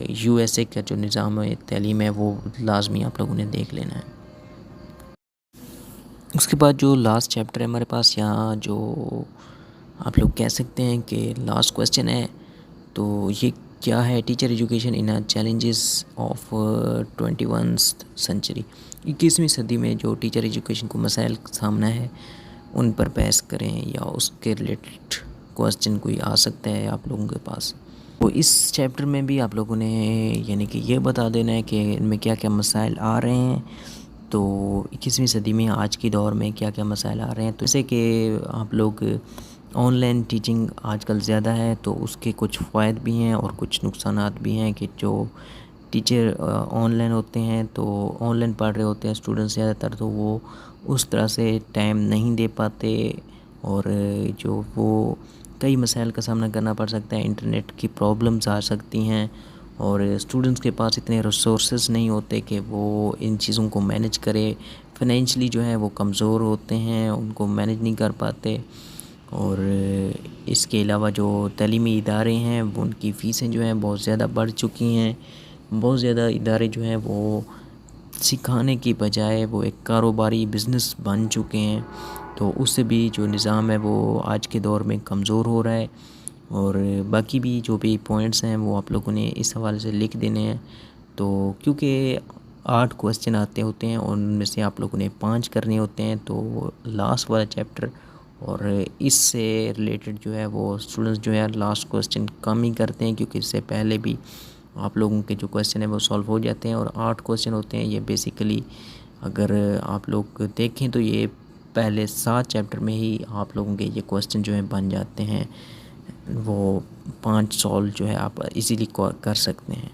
یو ایس اے کا جو نظام ہے تعلیم ہے وہ لازمی آپ لوگوں نے دیکھ لینا ہے. اس کے بعد جو لاسٹ چیپٹر ہے ہمارے پاس، یہاں جو آپ لوگ کہہ سکتے ہیں کہ لاسٹ کویسچن ہے. تو یہ کیا ہے؟ Teacher education in challenges of 21st century. 21ویں صدی میں جو ٹیچر ایجوکیشن کو مسائل کا سامنا ہے ان پر بحث کریں، یا اس کے ریلیٹڈ کویسچن کوئی آ سکتا ہے آپ لوگوں کے پاس. تو اس چیپٹر میں بھی آپ لوگوں نے یعنی کہ یہ بتا دینا ہے کہ ان میں کیا کیا مسائل آ رہے ہیں. تو 21ویں صدی میں آج کی دور میں کیا کیا مسائل آ رہے ہیں. تو جیسے کہ آپ لوگ آن لائن ٹیچنگ آج کل زیادہ ہے، تو اس کے کچھ فوائد بھی ہیں اور کچھ نقصانات بھی ہیں. کہ جو ٹیچر آن لائن ہوتے ہیں تو آن لائن پڑھ رہے ہوتے ہیں اسٹوڈنٹس زیادہ تر، تو وہ اس طرح سے ٹائم نہیں دے پاتے، اور جو وہ کئی مسائل کا سامنا کرنا پڑ سکتا ہے. انٹرنیٹ کی پرابلمز آ سکتی ہیں، اور اسٹوڈنٹس کے پاس اتنے ریسورسز نہیں ہوتے کہ وہ ان چیزوں کو مینیج کرے. فائنینشلی جو ہے وہ کمزور ہوتے ہیں، ان کو مینیج نہیں کر پاتے. اور اس کے علاوہ جو تعلیمی ادارے ہیں ان کی فیسیں جو ہیں بہت زیادہ بڑھ چکی ہیں. بہت زیادہ ادارے جو ہیں وہ سکھانے کی بجائے وہ ایک کاروباری بزنس بن چکے ہیں. تو اس سے بھی جو نظام ہے وہ آج کے دور میں کمزور ہو رہا ہے. اور باقی بھی جو بھی پوائنٹس ہیں وہ آپ لوگوں نے اس حوالے سے لکھ دینے ہیں. تو کیونکہ 8 کویسچن آتے ہوتے ہیں اور ان میں سے آپ لوگوں نے 5 کرنے ہوتے ہیں، تو لاسٹ والا چیپٹر اور اس سے ریلیٹڈ جو ہے وہ اسٹوڈنٹس جو ہے لاسٹ کویسچن کم ہی کرتے ہیں، کیونکہ اس سے پہلے بھی آپ لوگوں کے جو کویسچن ہیں وہ سولو ہو جاتے ہیں. اور 8 کویسچن ہوتے ہیں. یہ بیسیکلی اگر آپ لوگ دیکھیں تو یہ پہلے 7 چیپٹر میں ہی آپ لوگوں کے یہ کوسچن جو ہیں بن جاتے ہیں، وہ 5 سالو جو ہے آپ ایزیلی کر سکتے ہیں۔